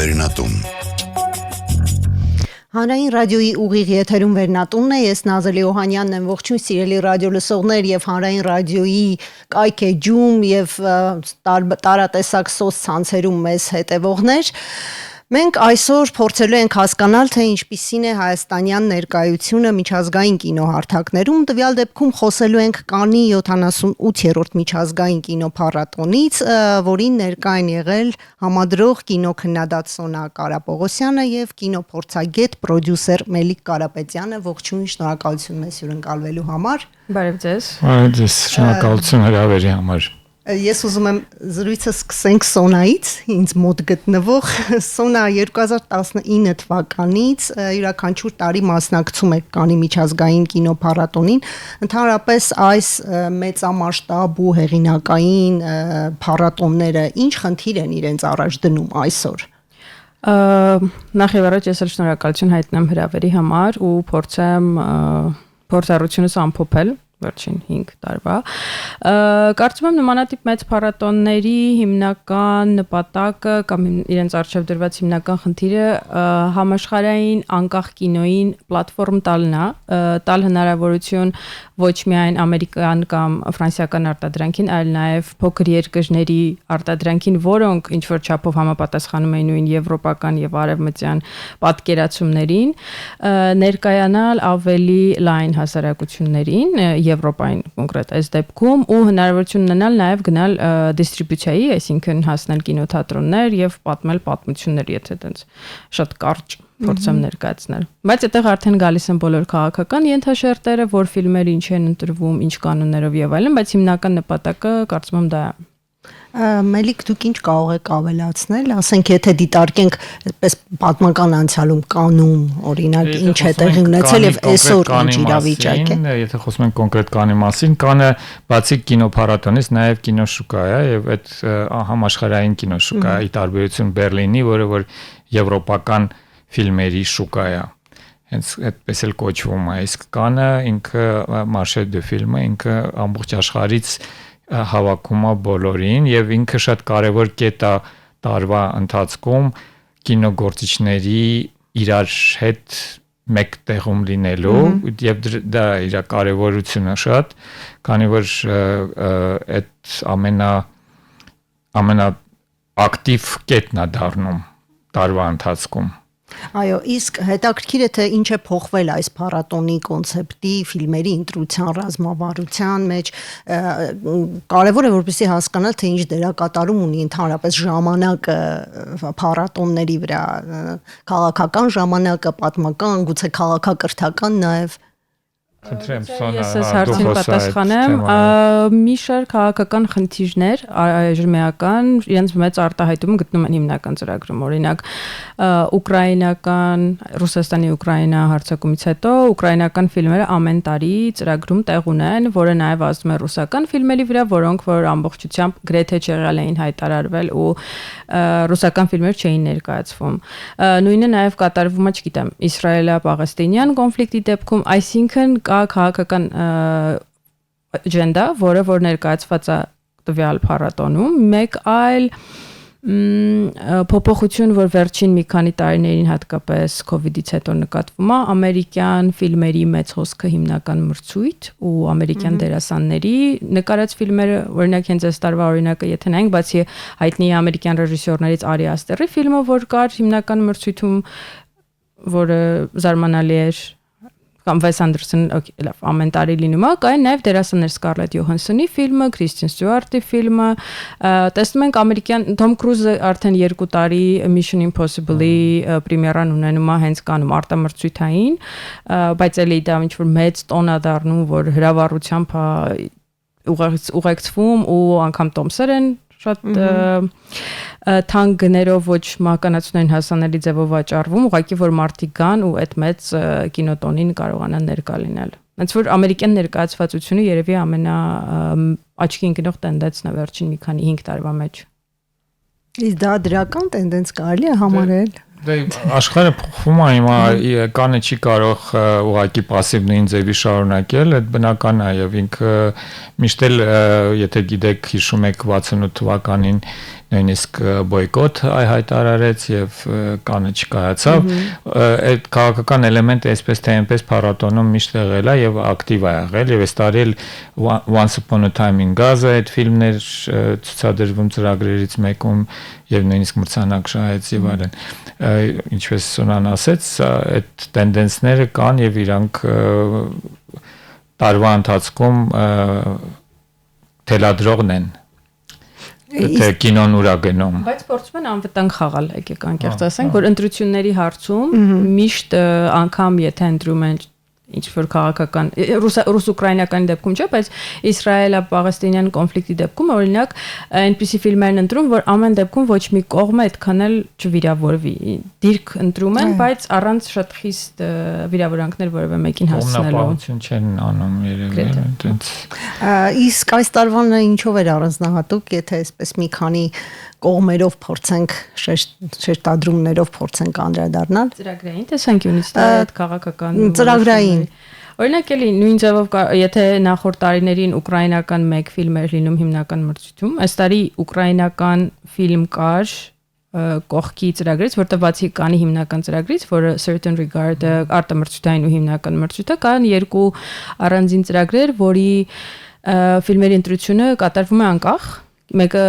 Վերնատուն Հանրային ռադիոյի ուղիղ եթերում Վերնատունն է, ես Նազելի Օհանյանն եմ, ողջույն սիրելի ռադիոլսողներ եւ Հանրային ռադիոյի կայք էջում եւ տարատեսակ սոցցանցերում մեզ հետևողներ։ Մենք այսօր փորձելու ենք հասկանալ, թե ինչպիսին է հայաստանյան ներկայությունը միջազգային կինոհարթակներում, տվյալ դեպքում խոսելու ենք Կաննի 78-րդ միջազգային կինոփառատոնից, որին ներկա են եղել համադրող կինոքննադատ Սոնա Կարապողոսյանը եւ կինոփորձագետ պրոդյուսեր Մելիք Կարապետյանը։ Ողջույն, շնորհակալություն մեզ հյուրընկալվելու համար։ Բարև ձեզ։ Բարև ձեզ, շնորհակալություն հրավերի համար։ Ես ուզում եմ զրույցը սկսենք Սոնայից, ինձ մոտ գտնվող Սոնա 2019 թվականից յուրաքանչյուր տարի մասնակցում է Կաննի միջազգային կինոփառատոնին, ընդհանրապես այս մեծամասշտաբ ու հեղինակային փառատոնները ինչ խնդիր են իրենց առաջ դնում այսօր։ Նախ եւ առաջ ես շնորհակալություն հայտնեմ հրավերի համար ու փորձեմ փորձառությունս ամփոփել վերջին 5 տարվա։ Կարծում եմ նմանատիպ մեծ փառատոնների հիմնական նպատակը կամ իրենց արժեվ դրված հիմնական խնդիրը համաշխարհային անկախ կինոյին պլատֆորմ տալն է, տալ հնարավորություն ոչ միայն ամերիկական կամ ֆրանսիական արտադրանքին, այլ նաև փոքր երկրների արտադրանքին, որոնք ինչ որ չափով համապատասխանում են նույն եվրոպական եւ արևմտյան պատկերացումներին, ներկայանալ ավելի լայն հասարակություններին, Եվրոպային կոնկրետ այս դեպքում ու հնարավորություն ունենալ նաև գնալ դիստրիբյուցիայի, այսինքն հասնել կինոթատրոններ եւ պատմել պատմություններ, եթե այդպես շատ կարճ փորձեմ ներկայացնել։ Բայց այդտեղ արդեն գալիս են բոլոր քաղաքական ենթաշերտերը, որ ֆիլմերը ինչ են ընտրվում, ինչ կանոններով եւ այլն, բայց հիմնական նպատակը կարծում եմ դա է։ Մելիք, դուք ինչ կարող եք ավելացնել, ասենք եթե դիտարկենք այդպես պատմական անցյալում Կաննում, օրինակ ինչ է տեղի ունեցել եւ այսօր ինչ իրավիճակ է։ Եթե խոսում ենք կոնկրետ Կաննի մասին, Կաննը բացի կինոփառատոնից նաեւ կինոշուկա է եւ այդ համաշխարհային կինոշուկայի տարբերություն Բերլինի, որը որ եվրոպական ֆիլմերի շուկա է։ Հենց այդպես էլ կոչվում է, իսկ Կաննը ինքը Marché de Film-ը ինքը ամբողջ աշխարհից հավաքում է բոլորին եւ ինքը շատ կարեւոր կետ է տարվա ընթացքում կինոգործիչների իրար հետ մեկ տեղում լինելու եւ դա իր կարեւորությունը շատ, քանի որ այդ ամենա ակտիվ կետն է դառնում տարվա ընթացքում։ Այո, իսկ հետաքրքիր է թե ինչ է փոխվել այս փառատոնի կոնցեպտի, ֆիլմերի ընտրության, ռազմավարության մեջ, կարևոր է որպեսզի հասկանալ թե ինչ դերակատարում ունի ընդհանրապես ժամանակը փառատոնների վրա, քաղաքական ժամանակը, պատմական, գուցե քաղաքակրթական նաև։ Խնդրեմ Սոնա, ես այս հարցին պատասխանեմ, մի շարք քաղաքական խնդիրներ այժմեական իրենց մեծ արտահայտում գտնում են հիմնական ծրագրում, օրինակ ուկրաինական, Ռուսաստանի-Ուկրաինա հարձակումից հետո ուկրաինական ֆիլմերը ամեն տարի ծրագրում տեղ ունեն, որը նաև ազդում է ռուսական ֆիլմերի վրա, որոնք որ ամբողջությամբ գրեթե չեղյալ էին հայտարարվել ու ռուսական ֆիլմեր չէին ներկայացվում։ Նույնը նաև կատարվում է, չգիտեմ, Իսրայելա-Պաղեստինյան կոնֆլիկտի դեպքում, այսինքն կա քաղաքական աջենդա, որը որ ներկայացված է տվյալ փառատոնում, մեկ այլ փոփոխություն, որ վերջին մի քանի տարիներին հատկապես COVID-ից հետո նկատվում է, ամերիկյան ֆիլմերի մեծ հոսքը հիմնական մրցույթ ու ամերիկյան դերասանների նկարած ֆիլմերը, օրինակ հենց այս տարվա օրինակը եթե նայենք, բացի հայտնի ամերիկյան ռեժիսորներից Արի Աստերի ֆիլմը, որ կար հիմնական մրցույթում, որը զարմանալի էր, կամ Վես Անդերսոն, լավ, ամեն տարի լինում է, կային նաև դերասաններ Սկարլետ Յոհանսոնի ֆիլմը, Քրիստին Ստյուարտի ֆիլմը, տեսնում ենք ամերիկյան Թոմ Քրուզը արդեն 2 տարի Mission Impossible-ի պրեմիերան ունենում է հենց Կաննում արտամրցույթային, բայց էլի դա ինչ որ մեծ տոն է դառնում, որ հրավառությամբ ուղեկցվում ու անգամ տոմսեր են շատ թանկ գներով ոչ մականացնային հասանելի ձևով վաճառվում, ուղղակի որ մարդիկ գան ու այդ մեծ կինոտոնին կարողանան ներկա լինել։ Ոնց որ ամերիկյան ներկայացվածությունը երևի ամենա աչքի ընկնող տենդենսն է վերջին մի քանի 5 տարվա մեջ։ Իսկ դա դրական տենդենս կարելի է համարել։ Դե աշխարհը փոխվում է, հիմա Կաննը չի կարող ուղղակի пассив նույն ձևի շարունակել, այդ բնական է եւ ինքը միշտ էլ եթե գիտեք հիշում եք 68 թվականին նույնիսկ բոյկոտ հայտարարեց եւ կանը չկայացավ այդ քաղաքական էլեմենտը այսպես թե այնպես փառատոնում միշտ եղել է եւ ակտիվ է եղել եւ այս տարի էլ Once Upon a Time in Gaza այդ ֆիլմներ ցուցադրվում ծրագրերից մեկում եւ նույնիսկ մրցանակ շահեց եւ այլն ինչպես Սոնան ասեց այդ տենդենսները կան եւ իրանք տարվա ընթացքում թելադրողն են Թե կինոն ուրա գնում Բայց փորձում են անվտանգ խաղալ եկեք անկեղծ ասենք որ ընտրությունների հարցում միշտ անգամ եթե ընտրում են ինչ որ քաղաքական ռուս-ուկրաինական դեպքում չէ, բայց Իսրայելա-Պաղեստինյան կոնֆլիկտի դեպքում օրինակ այնպիսի ֆիլմեր են ընտրում, որ ամեն դեպքում ոչ մի կողմը այդքան էլ չվիրավորվի։ Դիրք ընտրում են, բայց առանց շատ խիստ վիրավորանքներ որևէ մեկին հասցնելու։ Կողմնապահություն չեն անում երևի, այդպես։ Իսկ այս տարվանը ինչով էր առանձնահատուկ, եթե այսպես մի քանի կողմերով փորձենք շեշտադրումներով փորձենք անդրադառնալ ծրագրային տեսանկյունից այդ քաղաքական ծրագրային օրինակ էլի նույն ձևով եթե նախորդ տարիներին ուկրաինական մեկ ֆիլմ էր լինում հիմնական մրցույթում այս տարի ուկրաինական ֆիլմ կար կողքի ծրագրից որտեղ բացի կանի հիմնական ծրագրից որը Certain Regard-ը արտամրցութային ու հիմնական մրցույթը կան երկու առանձին ծրագրեր որի ֆիլմերի ընտրությունը կատարվում է անկախ Մեկը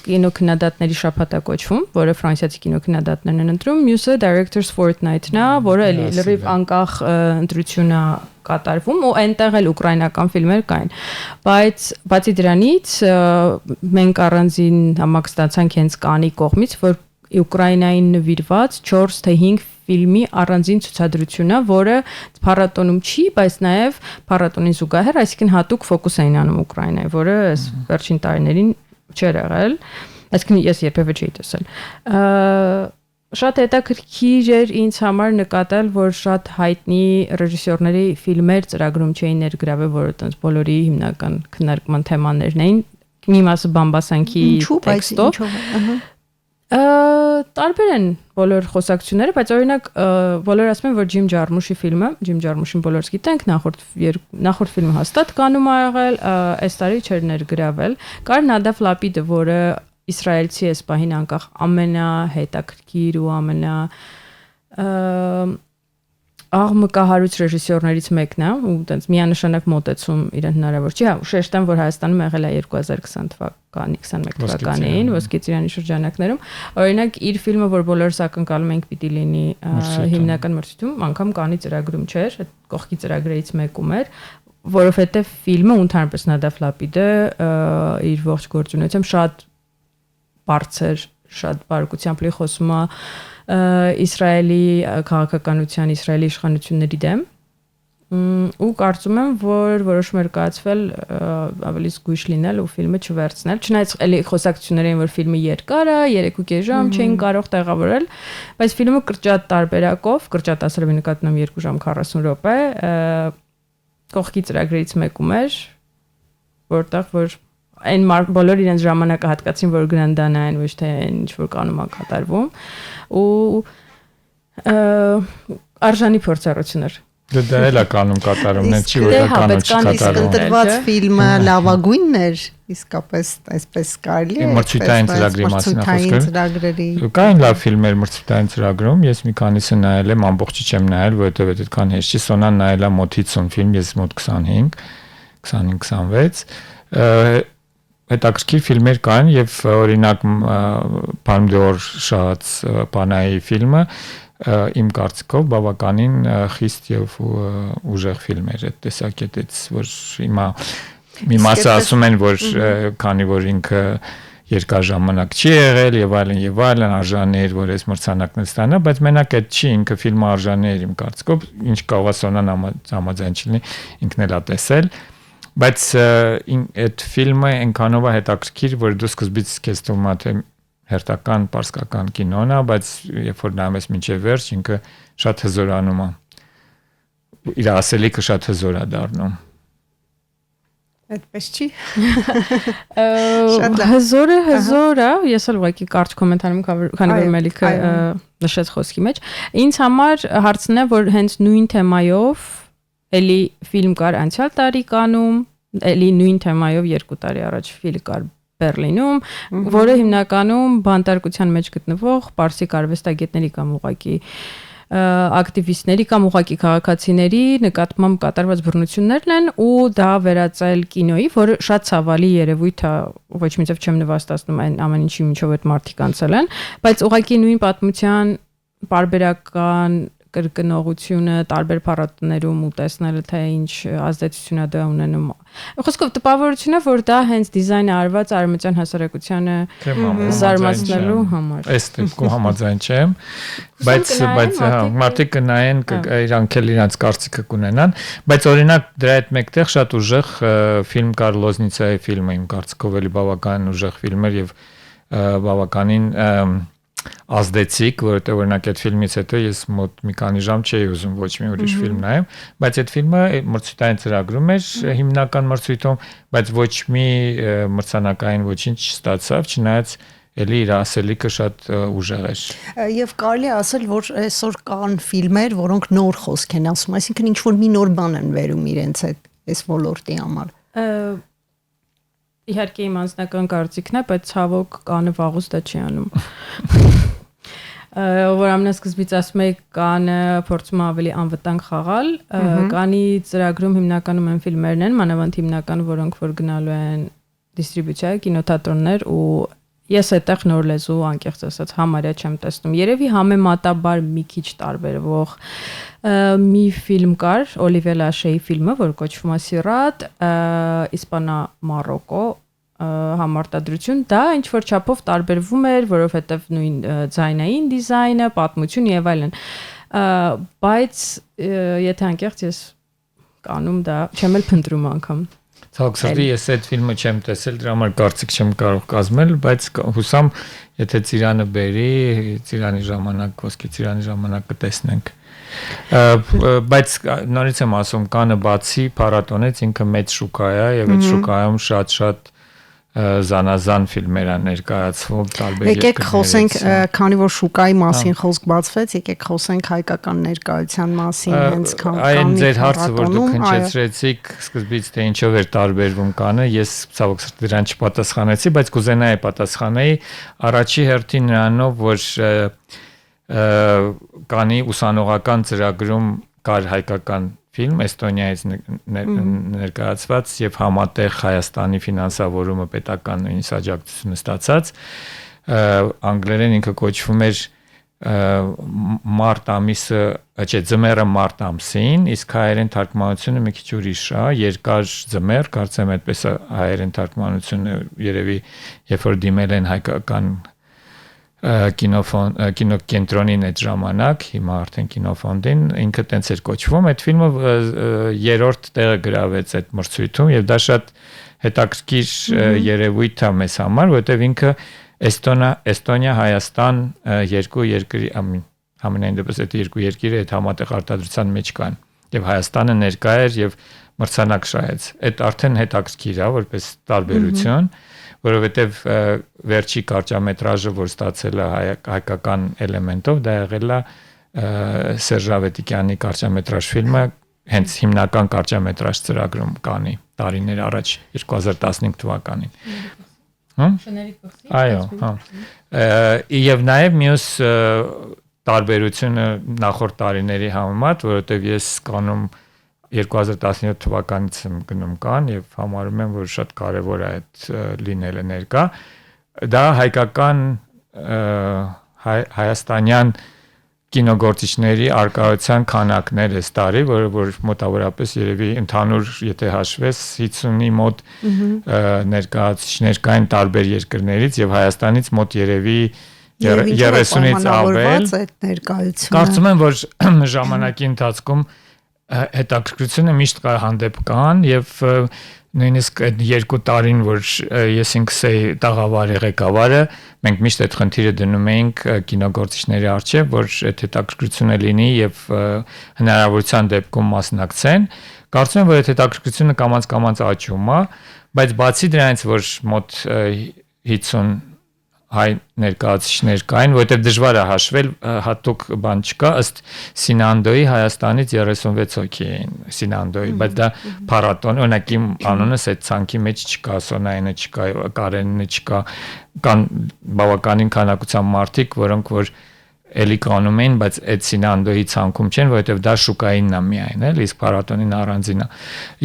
կինոքննադատների շաբաթ է կոչվում, որը ֆրանսիացի կինոքննադատներն են ընտրում, մյուսը Directors Fortnight-ն է, որը էլի լրիվ անկախ ընտրություն է կատարվում ու այնտեղ էլ ուկրաինական ֆիլմեր կային։ Բայց բացի դրանից մենք առանձին համակ ստացանք հենց Կանի կողմից, որ Ուկրաինային նվիրված 4 թե 5 ֆիլմի առանձին ցուցադրությունը, որը փառատոնում չի, բայց նաև փառատոնին զուգահեռ, այսինքն հատուկ ֆոկուս էին անում Ուկրաինայի, որը վերջին տարիներին չէր եղել, այսինքն ես երբևէ չէի տեսել։ Շատ հետաքրքիր էր ինձ համար նկատել, որ շատ հայտնի ռեժիսորների ֆիլմեր ծրագրում չէին ներգրավել, որը տենց բոլորի հիմնական քննարկման թեմաներն էին։ Մի մասը բամբասանքի տեքստով։ Տարբեր են բոլոր խոսակցությունները, բայց օրինակ բոլորը ասում են, որ Ջիմ Ջարմուշի ֆիլմը, Ջիմ Ջարմուշին բոլորս գիտենք, նախորդ ֆիլմը հաստատ կանում ա եղել, այս տարի չէր ներգրավել։ Կար Նադաֆ Լապիդը, որը իսրայելցի է սպահին անկախ ամենահետաքրքիր ու ամենա աղմկահարույց ռեժիսորներից մեկն է ու տենց միանշանակ մոտեցում իրեն հնարավոր չի, շեշտեմ, որ Հայաստանում եղել է 2020 թվականի 21 թվականին ոսկե ծիրանի շրջանակներում, օրինակ իր ֆիլմը, որ բոլորս ակնկալում ենք պիտի լինի հիմնական մրցույթում, անգամ Կանի ծրագրում չէր, այդ կողքի ծրագրերից մեկում էր, որովհետև ֆիլմը ընդհանրապես Նադաֆ Լապիդը իր ողջ գործունեությամբ շատ բարձր, շատ բարգությամբ լի խոսում է Իսրայելի քաղաքականության, Իսրայելի իշխանությունների դեմ ու կարծում եմ, որ որոշում էր կայացվել ավելի զգույշ լինել ու ֆիլմը չվերցնել, չնայած էլի խոսակցություններ էին, որ ֆիլմը երկար է, 3.5 ժամ չէին կարող տեղավորել, բայց ֆիլմը կրճատ տարբերակով, կրճատ ասելով նկատի ունեմ 2 ժամ 40 րոպե, կողքի ծրագրերից մեկում էր, որտեղ որ այն բոլոր իրենց ժամանակը հատկացին, որ գնան դա նայեն, ոչ թե ինչ որ կանոն է կատարվում ու արժանի փորձառություններ Դա էլ է կանոն կատարումն է, չի որ դա կանոն չկատարվում։ Ընտրված ֆիլմը լավագույնն էր, իսկապես այսպես կարելի է։ Մրցույթային ծրագրի մասին խոսքը։ Կային լավ ֆիլմեր մրցույթային ծրագրում, ես մի քանիսը նայել եմ, ամբողջը չեմ նայել, որովհետև այդքան հեշտ չի։ Սոնան նայել է մոտ 50 ֆիլմ, ես մոտ 25-26 հետաքրքիր ֆիլմեր կային եւ օրինակ Palme d'Or շահած Պանայի ֆիլմը իմ կարծիքով բավականին խիստ եւ ուժեղ ֆիլմ էր այդ տեսակետից, որ հիմա մի մասը ասում են, որ քանի որ ինքը երկար ժամանակ չի եղել եւ այլն արժանի էր, որ այս մրցանակն ստանա, բայց մենակ այդ չի, ինքը ֆիլմը արժանի էր իմ կարծիքով, ինչ կարող է Սոնան համաձայն չլինի, ինքն էլ է տեսել, բայց այդ ֆիլմը այնքանով է հետաքրքիր, որ դու սկզբից քեզ թվում է թե հերթական պարսկական կինոն է, բայց երբ որ նայում ես մինչև վերջ, ինքը շատ հզորանում է։ Իր ասելիքը շատ հզոր է դառնում։ Այդպես չի։ Հզոր է, ես էլ ուղղակի կարճ կոմենտարում քանի որ Մելիքը նշեց խոսքի մեջ։ Ինձ համար հարցն է, որ հենց նույն թեմայով էլի ֆիլմ կար անցյալ տարի Կանում, էլի նույն թեմայով 2 տարի առաջ ֆիլմ կար Բերլինում, որը հիմնականում բանտարկության մեջ գտնվող պարսիկ արվեստագետների կամ ուղղակի ակտիվիստների կամ ուղղակի քաղաքացիների նկատմամբ կատարված բռնություններն են ու դա վերածել կինոյի, որը շատ ցավալի երևույթ է, ոչ միայն չեմ նվաստացնում այն ամեն ինչի միջով այդ մարդիկ անցել են, բայց ուղղակի նույն պատմության պարբերական կրկնողությունը տարբեր փառատոներում ու տեսնելը թե ինչ ազդեցություն է դա ունենում։ Խոսքով տպավորությունը, որ դա հենց դիզայնը արված արևմտյան հասարակությանը զարմացնելու համար։ Այս դեպքում համաձայն չեմ, բայց մարդիկ կնայեն, իրանք էլ իրանց կարծիքը կունենան, բայց օրինակ դրա հետ մեկտեղ շատ ուժեղ ֆիլմ կար Լոզնիցայի ֆիլմը, իմ կարծիքով էլի բավական ուժեղ ֆիլմ էր եւ բավականին ազդեցիկ, որովհետև օրինակ այդ ֆիլմից հետո ես մոտ մի քանի ժամ չէի ուզում ոչ մի ուրիշ ֆիլմ նայեմ, բայց այդ ֆիլմը մրցույթային ծրագրում էր հիմնական մրցույթում, բայց ոչ մի մրցանակային ոչինչ չստացավ, չնայած էլի իր ասելիքը շատ ուժեղ էր։ Եվ կարելի է ասել, որ այսօր կան ֆիլմեր, որոնք նոր խոսք են ասում, այսինքն ինչ որ մի նոր բան են վերում իրենց այս ոլորտի համար։ Իհարկե իմ անձնական կարծիքն է, բայց ցավոք կանը վաղուց դա չի անում։ Որ ամենասկզբից ասում եի կանը փորձում ավելի անվտանգ խաղալ, կանի ծրագրում հիմնականում են ֆիլմերն են, մանավանդ հիմնականը, որոնք որ գնալու են դիստրիբյուցիա, կինոթատրոններ ու ես այդտեղ նոր լեզու անկեղծ ասած համարյա չեմ տեսնում։ Երևի համեմատաբար մի քիչ տարբերվող մի ֆիլմ կար, Օլիվիե Լաշեի ֆիլմը, որ կոչվում է Սիրատ, Իսպանա Մարոկո համարտադրություն, դա ինչ որ չափով տարբերվում էր, որովհետև նույն ձայնային դիզայնը, պատմություն եւ այլն։ Բայց եթե անկեղծ ես կանում դա չեմ էլ փնտրում անգամ։ Ցավոք սրտի ես այդ ֆիլմը չեմ տեսել, դրա համար կարծիք չեմ կարող կազմել, բայց հուսամ, եթե Ծիրանը բերի, Ծիրանի ժամանակ, ոսկե Ծիրանի ժամանակ կտեսնենք։ Բայց նորից եմ ասում, կանը բացի փառատոնից ինքը մեծ շուկա է եւ այդ շուկայում շատ զանազան ֆիլմեր են ներկայացվում տարբեր երկրներից։ Եկեք խոսենք, քանի որ շուկայի մասին խոսք բացվեց, եկեք խոսենք հայկական ներկայության մասին, հենց այն ձեր հարցը, որ դուք հնչեցրեցիք սկզբից, թե ինչով էր տարբերվում կանը, ես ցավոք սրտի դրան չպատասխանեցի, բայց կուզենայի պատասխանեի առաջի հերթին նրանով, որ կանի ուսանողական ծրագրում կար հայկական ֆիլմ Էստոնիայից ներկայացված եւ համատեղ Հայաստանի ֆինանսավորումը պետական նույնիսկ աջակցությունը ստացած անգլերեն ինքը կոչվում էր մարտ ամիսը, չէ, ձմեռը մարտ ամսին, իսկ հայերեն թարգմանությունը մի քիչ ուրիշ է, երկար ձմեռ, կարծեմ այդպես է հայերեն թարգմանությունը երևի երբ որ դիմել են հայկական կինոկենտրոնին այդ ժամանակ, հիմա արդեն կինոֆոնդին, ինքը տենց էր կոչվում, այդ ֆիլմը երրորդ տեղը գրավեց այդ մրցույթում եւ դա շատ հետաքրքիր երևույթ է մեզ համար, որովհետեւ ինքը Էստոնիա, Հայաստան երկու երկրի ամենայն դեպս այդ երկու երկիրը այդ համատեղ արտադրության մեջ կան եւ Հայաստանը ներկա էր եւ մրցանակ շահեց։ Այդ արդեն հետաքրքիր է որպես տարբերություն, որովհետև վերջի կարճամետրաժը, որ ստացել է հայկական էլեմենտով, դա եղել է Սերժ Ավետիքյանի կարճամետրաժ ֆիլմը, հենց հիմնական կարճամետրաժ ծրագրում կանի տարիներ առաջ 2015 թվականին։ Շների կողքի։ Այո, եւ նաեւ մյուս տարբերությունը նախորդ տարիների համեմատ, որովհետև ես կանոն 2017 թվականից եմ գնում կան եւ համարում եմ, որ շատ կարեւոր է այդ լինելը ներկա։ Դա հայկական հայաստանյան կինոգործիչների արկայության քանակներ է տարի, որ մոտավորապես երևի ընդհանուր, եթե հաշվես 50-ի մոտ ներկայացուցիչներ կային տարբեր երկրներից եւ Հայաստանից մոտ երևի 30-ից ավել։ Կարծում եմ, որ ժամանակի ընթացքում հետաքրքրությունը միշտ հանդեպ կան եւ նույնիսկ այդ երկու տարին, որ ես ինքս էի տաղավարի ղեկավարը, մենք միշտ այդ խնդիրը դնում էինք կինոգործիչների առջև, որ այդ հետաքրքրությունը լինի եւ հնարավորության դեպքում մասնակցեն։ Կարծում եմ, որ այդ հետաքրքրությունը կամած աճում է, բայց բացի դրանից, որ մոտ 50 հայ ներկայացուցիչներ կային, որովհետև դժվար է հաշվել, հատուկ բան չկա, ըստ Սինանդոյի Հայաստանից 36 հոգի էին Սինանդոյի, բայց դա փառատոն, օրինակ իմ անունս այդ ցանկի մեջ չկա, Սոնայինը չկա, Կարենը չկա, կան բավականին քանակությամբ մարդիկ, որոնք որ էլի կանում էին, բայց այդ Սինանդոյի ցանկում չեն, որովհետև դա շուկայինն է միայն, էլ իսկ փառատոնին առանձին է։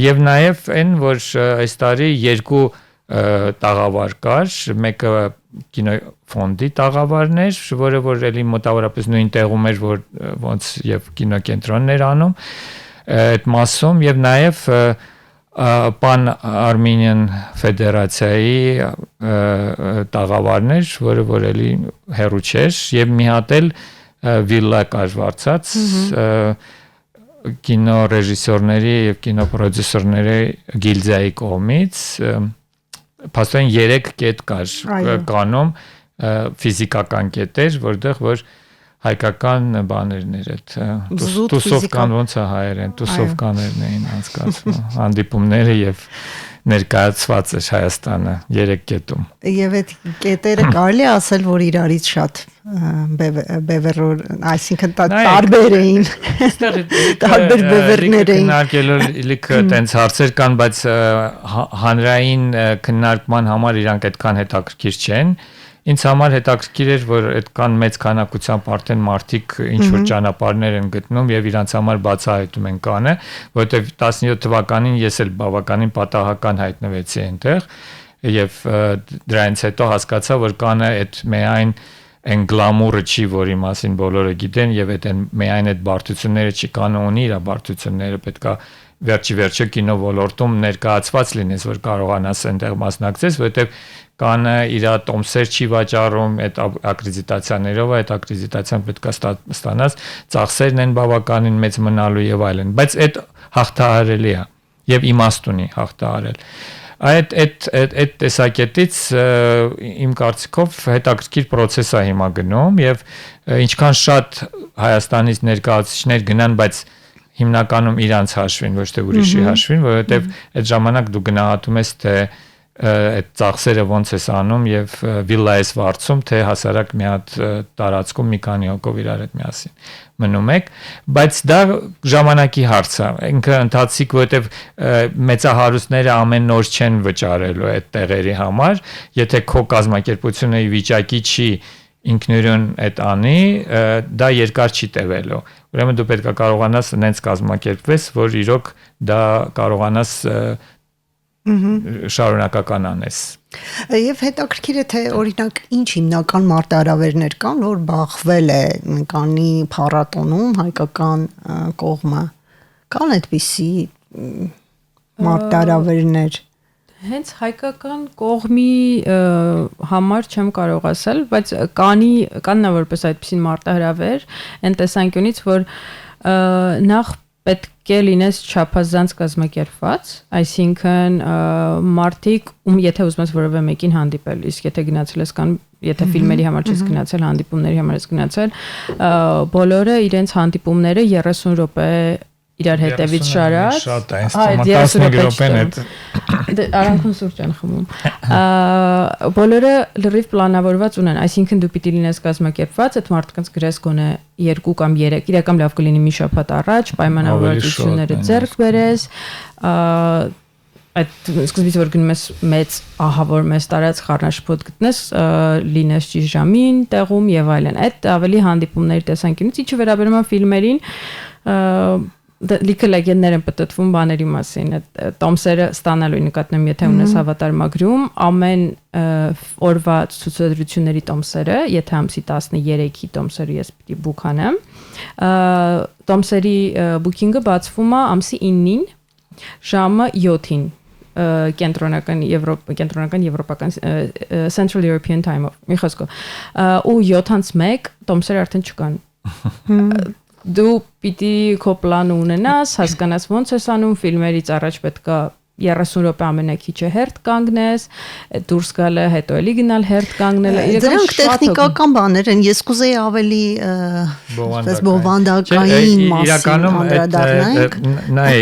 Եվ նաև այն, որ այս տարի երկու տաղավար կար, մեկը կինոֆոնդի տաղավարն էր, որը որ էլի մոտավորապես նույն տեղում էր, որ ոնց եւ կինոկենտրոնն էր անում այդ մասում, եւ նաեւ Pan Armenian Ֆեդերացիայի տաղավարն էր, որը որ էլի հերու չէր, եւ մի հատ էլ վիլլա կար վարձած կինոռեժիսորների եւ կինոպրոդյուսերների գիլդիայի կողմից Փաստորեն 3 կետ կար կանում ֆիզիկական կետեր, որտեղ որ հայկական բաներն էր այդ տուսովկան ոնց է հայերեն, տուսովկաներն էին անցկացվում, հանդիպումները եւ ներկայացված էր Հայաստանը 3 կետում։ Եվ այդ կետերը կարելի է ասել, որ իրարից շատ բևեռոր, այսինքն տարբեր էին։ Տարբեր բևեռներ էին։ Քննարկելու տենց հարցեր կան, բայց հանրային քննարկման համար իրանք այդքան հետաքրքիր չեն։ Ինձ համար հետաքրքիր էր, որ այդքան մեծ քանակությամբ արդեն մարդիկ ինչ որ ճանապարհներ են գտնում եւ իրանց համար բացահայտում են կանը, որովհետեւ 17 թվականին ես էլ բավականին պատահական հայտնվեցի այնտեղ եւ դրանից հետո հասկացա, որ կանը այդ միայն այն գլամուրը չի, որի մասին բոլորը գիտեն եւ այդ միայն այդ բարդությունները չի, կանը ունի իր բարդությունները, պետքա վերջի կինո ոլորտում ներկայացված լինես, որ կարողանաս այնտեղ մասնակցես, որովհետեւ կանը իր տոմսեր չի վաճառում այդ ակրեդիտացիաներով, այդ ակրեդիտացիան պետքա ստանաս, ծախսերն են բավականին մեծ մնալու եւ այլն, բայց այդ հաղթահարելի է եւ իմաստ ունի հաղթահարել։ Այդ տեսակետից իմ կարծիքով հետաքրքիր process է հիմա գնում եւ ինչքան շատ Հայաստանից ներկայացուցիչներ գնան, բայց հիմնականում իրանց հաշվին, ոչ թե ուրիշի հաշվին, որովհետեւ այդ ժամանակ դու գնահատում ես թե այդ ծախսերը ոնց ես անում եւ վիլլա ես վարձում, թե հասարակ մի հատ տարածքում մի քանի հոգով իրար հետ միասին մնում եք, բայց դա ժամանակի հարց է։ Ինքը ընթացիկ, որովհետեւ մեծահարուստները ամեն նոր չեն վճարելու այդ տեղերի համար, եթե քո կազմակերպությունը ի վիճակի չի ինքնուրույն այդ անի, դա երկար չի տևելու։ Ուրեմն դու պետք է կարողանաս նենց կազմակերպվես, որ իրոք դա կարողանաս շարունակական անես։ Եվ հետաքրքիր է թե օրինակ ինչ հիմնական մարտահրավերներ կան, որ բախվել է կանի փառատոնում հայկական կողմը։ Կան այդպիսի մարտահրավերներ։ Հենց հայկական կողմի համար չեմ կարող ասել, բայց կան որպես այդպիսին մարտահրավեր, այն տեսանկյունից, որ նախ պետք է լինես չափազանց կազմակերպված, այսինքն մարդիկ, եթե ուզում ես որևէ մեկին հանդիպել, իսկ եթե գնացել ես կան, եթե ֆիլմերի համար չես գնացել, հանդիպումների համար ես գնացել, բոլորը իրենց հանդիպումները 30 րոպե իրար հետևից շարած, շատ է, ինձ 15 րոպեն այդ արանքուն սուրճ են խմում։ Բոլորը լրիվ պլանավորված ունեն, այսինքն դու պիտի լինես կազմակերպված, այդ մարդկանց գրես գոնե 2 կամ 3, իրական լավ կլինի մի շաբաթ առաջ, պայմանավորվածությունները ձեռք բերես, այդ սկզբից որ գնում ես մեծ ահավոր մեծ տարած խառնաշփոթ գտնես, լինես ճիշտ ժամին տեղում եւ այլն։ Այդ ավելի հանդիպումների տեսանկյունից, ինչը վերաբերում է ֆիլմերին, լիքը լեգենդներ են պատտվում բաների մասին, այդ տոմսերը ստանալու նկատնում, եթե ունես հավատարմագրում, ամեն օրվա ցուցադրությունների տոմսերը, եթե ամսի 13-ի տոմսերը ես պիտի բուք անեմ, տոմսերի բուքինգը բացվում է ամսի 9-ին, ժամը 7-ին, կենտրոնական եվրոպական Central European Time-ով, մի խոսքով, ու 7:01 տոմսերը արդեն չկան։ Դու պիտի քո պլանը ունենաս, հասկանաս ոնց ես անում, ֆիլմերից առաջ պետք է 30 րոպե ամենակիչը հերթ կանգնես, դուրս գալը, հետո էլի գնալ հերթ կանգնելը, իրական տեխնիկական բաներ են, ես կուզեի ավելի բովանդակային մասին անդրադառնանք։ Նայ,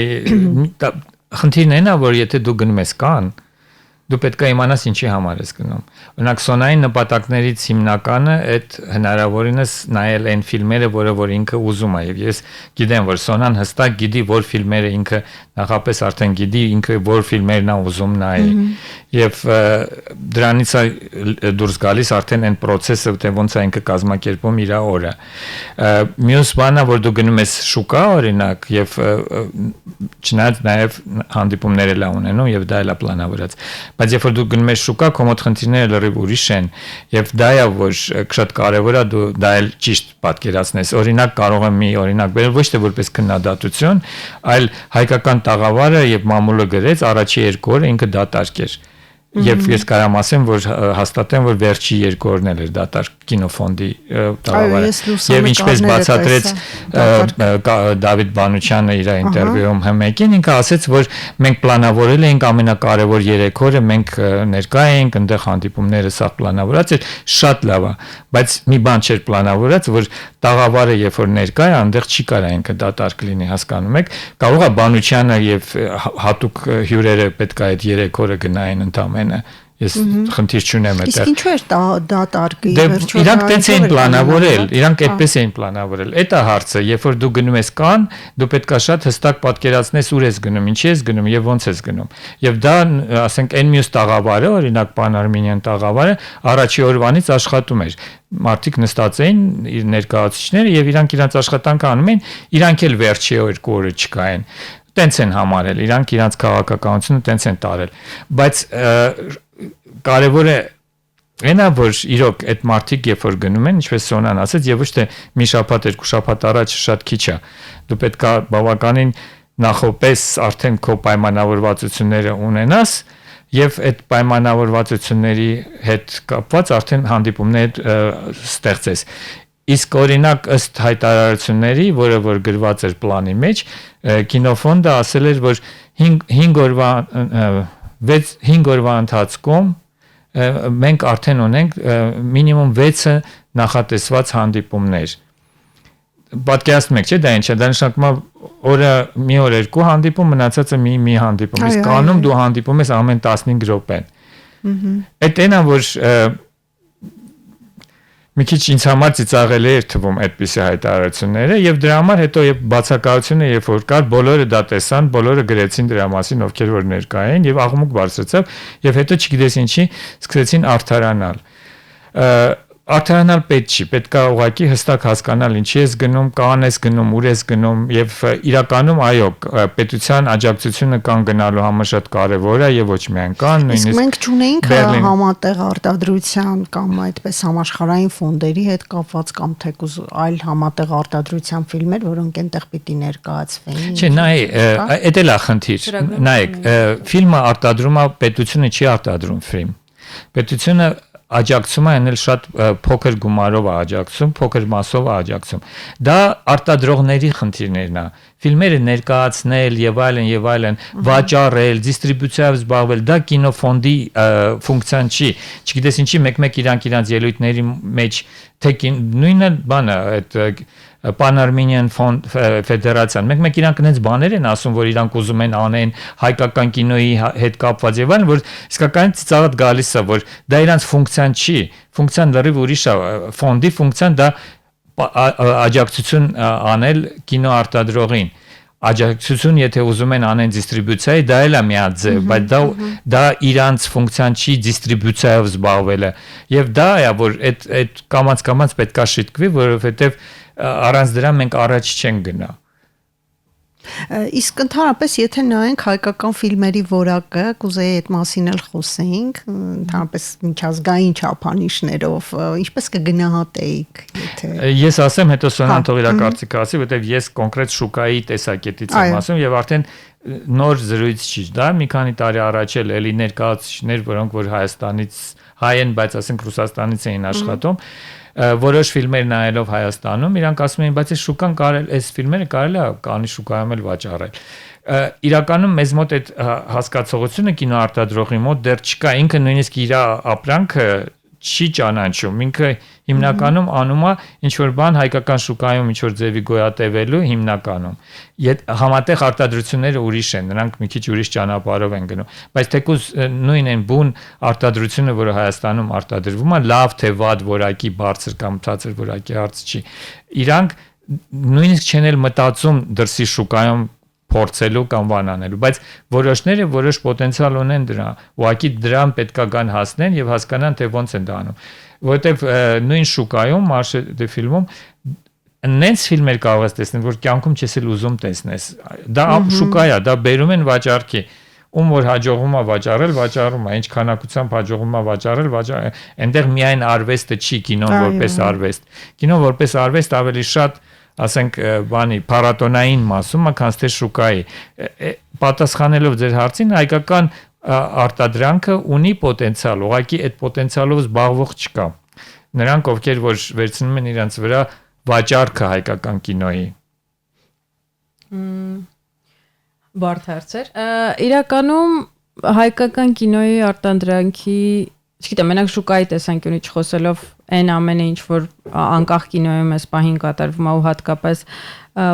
խնդիրն այն է, որ եթե դու գնում ես կան, դու պետք է իմանաս ինչի համար ես գնում։ Օրինակ Սոնային նպատակներից հիմնականը այդ հնարավորինս նայել այն ֆիլմերը, որ ինքը ուզում է, եւ ես գիտեմ, որ Սոնան հստակ գիտի, որ ֆիլմերը ինքը նախապես արդեն գիտի, ինքը որ ֆիլմերն է ուզում նայել։ Եվ դրանից է դուրս գալիս արդեն այն process-ը, թե ոնց է ինքը կազմակերպում իր օրը։ Մյուս բանը, որ դու գնում ես շուկա, օրինակ, եւ չնայած նաեւ հանդիպումներ էլ ունենում եւ դա էլ է պլանավորած, բայց երբ որ դու գնում ես շուկա, քո մոտ խնդիրները լրիվ ուրիշ են եւ դա է որ շատ կարեւոր է դու դա էլ ճիշտ պատկերացնես։ Օրինակ կարող եմ մի օրինակ բերել ոչ թե որպես քննադատություն, այլ հայկական տաղավարը եւ մամուլը գրեց առաջի 2 օրը ինքը դատարկ էր։ Եվ ես կարամ ասեմ, որ հաստատեմ, որ վերջի 2 օրն էր դատարկ կինոֆոնդի տաղավարը։ Եվ ինչպես բացատրեց Դավիթ Բանուչյանը իր ինտերվյուում Հ1-ին, ինքը ասաց, որ մենք պլանավորել էինք ամենակարևոր 3 օրը, մենք ներկա էինք, այնտեղ հանդիպումները սա պլանավորած էր, շատ լավ է, բայց մի բան չէր պլանավորած, որ տաղավարը երբ որ ներկա է, այնտեղ չի կարա ինքը դատարկ լինի, հասկանում եք։ Կարող է Բանուչյանը եւ հատուկ հյուրերը պետք է այդ 3 օրը գնային ընդամենը։ Ես խնդիր չունեմ այդտեղ։ Իսկ ինչու էր դատարկ։ Իրանք տենց էին պլանավորել, իրանք այդպես էին պլանավորել։ Այդ է հարցը, երբ որ դու գնում ես Կանն, դու պետքա շատ հստակ պատկերացնես ուր ես գնում, ինչի ես գնում եւ ոնց ես գնում։ Եվ դա, ասենք, այն մյուս տաղավարը, օրինակ Pan-Armenian տաղավարը, առաջի օրվանից աշխատում էր։ Մարդիկ նստած էին իր ներկայացուցիչները եւ իրանք իրանց աշխատանքը անում էին, իրանք էլ վերջի 2 օրը չկային։ Տենց են համարել, իրանք իրանց քաղաքականությունը տենց են տարել։ Բայց կարևոր է այնա որ իրոք այդ մարդիկ երբ որ գնում են, ինչպես Սոնան ասաց, եւ ոչ թե մի շաբաթ, 2 շաբաթ առաջ շատ քիչ է։ Դու պետքա բավականին նախապես արդեն քո պայմանավորվածությունները ունենաս եւ այդ պայմանավորվածությունների հետ կապված արդեն հանդիպումներ ստեղծես։ Իսկ օրինակ ըստ հայտարարությունների, որը որ գրված էր պլանի մեջ, կինոֆոնդը ասել էր, որ 5 օրվա ընթացքում մենք արդեն ունենք մինիմում 6 նախատեսված հանդիպումներ։ Պատկերացնում եք, չէ՞, դա ինչ է, դա նշանակում է օրը մի օր 2 հանդիպում, մնացածը մի հանդիպում։ Իսկ կանում դու հանդիպում ես ամեն 15 րոպեն։ Այդ այնա որ մի քիչ ինձ համար ծիծաղելի էր թվում այդպիսի հայտարարությունները եւ դրա համար հետո երբ բացակայությունը երբ որ կար բոլորը դա տեսան, բոլորը գրեցին դրա մասին, ովքեր որ ներկա էին եւ աղմուկ բարձրացավ եւ հետո չգիտես ինչի սկսեցին արդարանալ։ Արդարանալ պետք չի, պետքա ուղղակի հստակ հասկանալ ինչի ես գնում, կան ես գնում, ուր ես գնում եւ իրականում այո, պետության աջակցությունը կան գնալու համար շատ կարեւոր է եւ ոչ միայն կան, նույնիսկ մենք չունեինք համատեղ արտադրության կամ այդպես համաշխարհային ֆոնդերի հետ կապված կամ թեկուզ այլ համատեղ արտադրության ֆիլմեր, որոնք այնտեղ պիտի ներկայացվեին։ Չէ, նայ, էդ էլ է խնդիր։ Նայեք, ֆիլմը արտադրում է պետությունը չի արտադրում ֆիլմ։ Պետությունը աջակցում է այնել շատ փոքր գումարով է աջակցում, փոքր մասով է աջակցում։ Դա արտադրողների խնդիրներն է։ Ֆիլմերը ներկայացնել եւ այլն, վաճառել, դիստրիբյուցիայով զբաղվել, դա կինոֆոնդի ֆունկցիան չի։ Չգիտես ինչի մեկ-մեկ իրանք ելույթների մեջ թե նույնը բանը այդ Pan-Armenian Fond Ֆեդերացիան մեկ-մեկ իրանք այնպես բաներ են ասում, որ իրանք ուզում են անեն հայկական կինոյի հետ կապված եւ այլն, որ իսկական ծիծաղդ գալիս է, որ դա իրանք ֆունկցիան չի, ֆունկցիան լրիվ ուրիշ է, ֆոնդի ֆունկցիան դա աջակցություն անել կինոարտադրողին։ Աջակցություն, եթե ուզում են անեն դիստրիբյուցիայի, դա էլ է մի հատ ձև, բայց դա իրանց ֆունկցիան չի դիստրիբյուցիայով զբաղվելը։ Եվ դա է, որ այդ կամած պետք է շիտկվի, որովհետեւ առանց դրա մենք առաջ չենք գնա։ Իսկ ընդհանրապես եթե նայենք հայկական ֆիլմերի որակը, կուզեի այդ մասին էլ խոսեինք, ընդհանրապես միջազգային չափանիշներով, ինչպես կգնահատեիք, եթե Ես ասեմ, հետո Սոնան թող իր կարծիքը ասի, որտեվ ես կոնկրետ շուկայի տեսակետից եմ ասում եւ արդեն նոր զրույց չի, դա մի քանի տարի առաջ էլի ներկայացուցիչներ, որոնք որ Հայաստանից հայ են, բայց ասենք Ռուսաստանից էին աշխատում, որոշ ֆիլմեր նայելով Հայաստանում, իրանք ասում էին, բայց այս շուկան կարել, այս ֆիլմերը կարելի է Կանի շուկայում էլ վաճառել։ Իրականում մեզ մոտ այդ հասկացողությունը կինոարտադրողի մոտ դեռ չկա, ինքը նույնիսկ իր ապրանքը չի ճանաչում, ինքը հիմնականում անում է ինչ որ բան հայկական շուկայում ինչ որ ձևի գոյատևելու հիմնականում։ Համատեղ արտադրությունները ուրիշ են, նրանք մի քիչ ուրիշ ճանապարհով են գնում, բայց թեկուզ նույն են բուն արտադրությունը, որը Հայաստանում արտադրվում է, լավ թե վատ որակի, բարձր կամ ցածր որակի հարց չի։ Իրանք նույնիսկ չեն էլ մտածում դրսի շուկայում փորձելու կամ բանանելու, բայց որոշները որոշ պոտենցիալ ունեն դրա, ուղղակի դրան պետքա գան հասնեն եւ հասկանան թե ոնց են դա անում, որովհետեւ նույն շուկայում Marché de Film-ում նենց ֆիլմեր կարող ես տեսնել, որ կյանքում չես էլ ուզում տեսնես, դա շուկա է, դա բերում են վաճառքի, ում որ հաջողվում է վաճառել, վաճառում է, ինչ քանակությամբ հաջողվում է վաճառել, այնտեղ միայն արվեստը չի, կինոն որպես արվեստ, կինոն որպես արվեստ ավելի շատ ասենք բանի փառատոնային մասում, քան թե շուկայի։ Պատասխանելով ձեր հարցին, հայկական արտադրանքը ունի պոտենցիալ, ուղղակի այդ պոտենցիալով զբաղվող չկա։ Նրանք, ովքեր որ վերցնում են իրենց վրա վաճառքը հայկական կինոյի։ Բարդ հարցեր։ Իրականում հայկական կինոյի արտադրանքի, չգիտեմ, մենակ շուկայի տեսանկյունից խոսելով այն ամենը ինչ որ անկախ կինոյում էս պահին կատարվում է ու հատկապես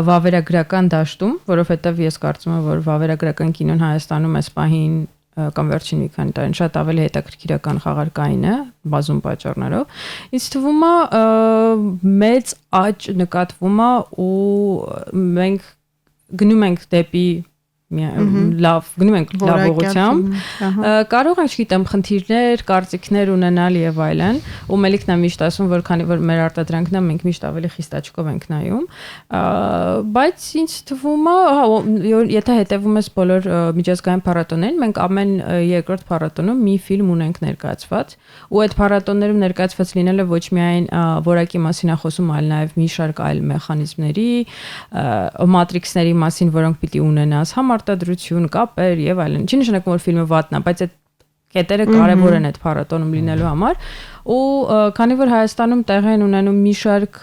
վավերագրական դաշտում, որովհետև ես կարծում եմ, որ վավերագրական կինոն Հայաստանում էս պահին կամ վերջին մի քանի տարին շատ ավելի հետաքրքիրական խաղարկային է բազում պատճառներով։ Ինձ թվում է մեծ աճ նկատվում է ու մենք գնում ենք դեպի լավ գնում ենք լավ ուղղությամբ, կարող ենք, չգիտեմ, խնդիրներ, կարծիքներ ունենալ եւ այլն, ու Մելիքն է միշտ ասում, որ քանի որ մեր արտադրանքն է, մենք միշտ ավելի խիստ աչքով ենք նայում, բայց ինձ թվում է, եթե հետևում ես բոլոր միջազգային փառատոներին, մենք ամեն երկրորդ փառատոնում մի ֆիլմ ունենք ներկայացված, ու այդ փառատոններում ներկայացված լինելը ոչ միայն որակի մասին է խոսում, այլ նաեւ մի շարք այլ մեխանիզմների, մատրիքսների մասին, որոնք պիտի ունենաս, արտադրություն, կապեր եւ այլն։ Չի նշանակում, որ ֆիլմը վատն է, բայց այդ կետերը կարևոր են այդ փառատոնում լինելու համար, ու քանի որ Հայաստանում տեղ են ունենում մի շարք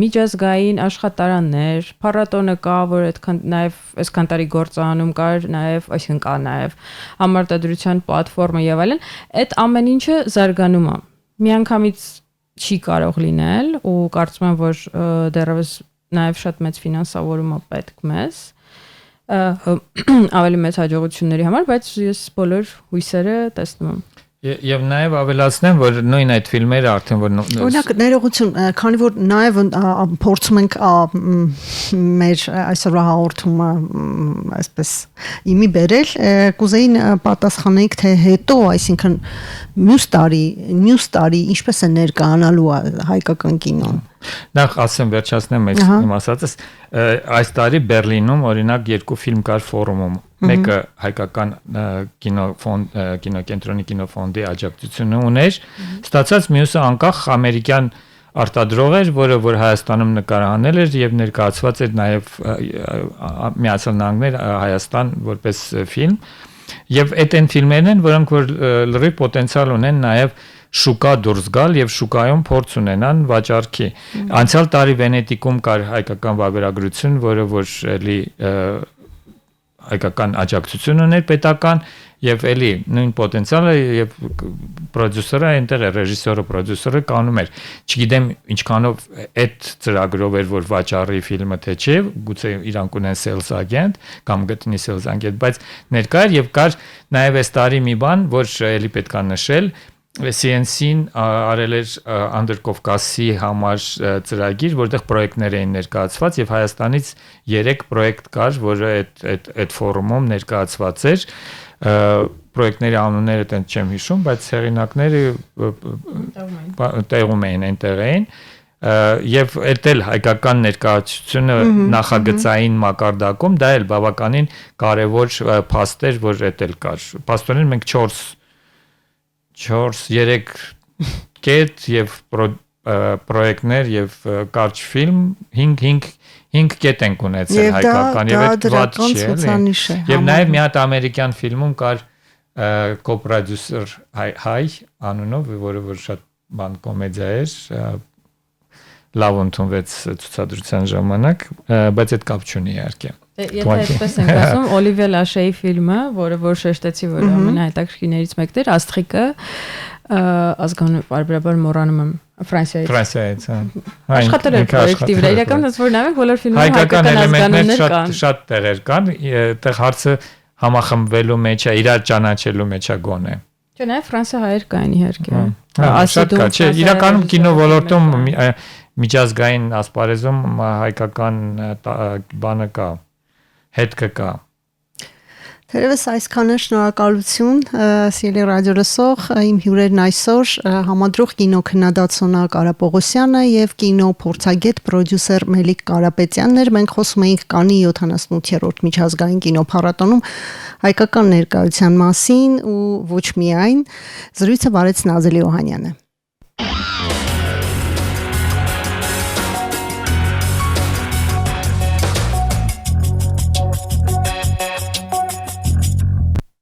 միջազգային աշխատարաններ, փառատոնը կա, որ այդքան նաեւ այսքան տարի գործանում կար, նաեւ այսինքն կա նաեւ համարտադրության պլատֆորմը եւ այլն, այդ ամեն ինչը զարգանում է։ Միանգամից չի կարող լինել, ու կարծում եմ, որ դեռևս նաեւ շատ մեծ ֆինանսավորում է պետք մեզ ավելի մեծ հաջողությունների համար, բայց ես բոլոր հույսերը տեսնում եմ։ Եվ նաև ավելացնեմ, որ նույն այդ ֆիլմերը արդեն որ օրինակ ներողություն, քանի որ նաև փորձում ենք մեր այսօրվա հաղորդումը այսպես իմի բերել, կուզեին պատասխանեիք թե հետո, այսինքն մյուս տարի ինչպես է ներկայանալու հայկական կինոն։ Նախ ասեմ վերջացնեմ իմ ասածս, այս տարի Բերլինում օրինակ երկու ֆիլմ կար ֆորումում, մեկը հայկական կինոկենտրոնի կինոֆոնդի աջակցությունը ուներ, ստացած մյուսը անկախ ամերիկյան արտադրող էր, որ Հայաստանում նկարահանել էր եւ ներկայացված էր նաեւ Միացյալ Նահանգներ, Հայաստան որպես ֆիլմ, եւ այդ այն ֆիլմերն են, որոնք որ լրիվ պոտենցիալ ունեն նաեւ շուկա դուրս գալ եւ շուկայում փորձ ունենան վաճառքի։ Անցյալ տարի Վենետիկում կար հայկական վավերագրություն, որը որ էլի հայկական աջակցություն ուներ պետական եւ էլի նույն պոտենցիալը եւ պրոդյուսերը այնտեղ է, ռեժիսորը, պրոդյուսերը կանում էր։ Չգիտեմ ինչքանով այդ ծրագրով էր որ վաճառի ֆիլմը թե չէ, գուցե իրանք ունեն sales agent կամ գտնի sales agent, բայց ներկա էր եւ կար նաեւ այս տարի մի բան, որ էլի պետք է նշել, CNC-ն արել էր Անդրկովկասի համար ծրագիր, որտեղ պրոյեկտներ էին ներկայացված եւ Հայաստանից 3 պրոյեկտ կար, որը այդ ֆորումում ներկայացված էր։ Պրոյեկտների անունները տենց չեմ հիշում, բայց հեղինակները տեղում էին այնտեղ էին։ Եվ այդել հայկական ներկայացությունը նախագծային մակարդակում դա էլ բավականին կարևոր փաստ էր, որ այդել կար։ Փաստորեն մենք 4-3 կետ եւ պրոյեկտներ եւ կարճ ֆիլմ 5 կետ ենք ունեցել հայկական եւ այդ վատ չէ։ Եվ նաեւ մի հատ ամերիկյան ֆիլմում կար կոպրոդյուսեր հայ անունով, որը որ շատ բան կոմեդիա էր, լավ ընդունվեց ցուցադրության ժամանակ, բայց այդ կապ չունի իհարկե։ Եթե այդպես ենք ասում, Օլիվիե Լաշեի ֆիլմը, որը որ շեշտեցի, որ ամենահետաքրքիրներից մեկն էր, Աստղիկը, ազգանունը բարբերաբար մոռանում եմ Ֆրանսիայից, հա։ Աշխատել եմ պրոյեկտի վրա, իրականում ոնց որ նայենք բոլոր ֆիլմերում հայկական ազգանուններ կան։ Շատ տեղեր կան, այդտեղ հարցը համախմբվելու մեջ է, իրար ճանաչելու մեջ է գոնե։ Չէ, նաև ֆրանսահայեր կային իհարկե։ Շատ կա, չէ, իրականում կինո ոլորտում միջազգային ասպարեզում հայկական բանը կա, հետքը կա։ Թերևս այսքանը շնորհակալություն, սիրելի ռադիոլսող, իմ հյուրերն այսօր համադրող կինոքննադատողակ Արա Պողոսյանը եւ կինո փորձագետ պրոդյուսեր Մելիք Կարապետյանն էր։ Մենք խոսում էինք Կաննի 78-րդ միջազգային կինոփառատոնում հայկական ներկայության մասին ու ոչ միայն։ Զրույցը վարեց Նազելի Օհանյանը։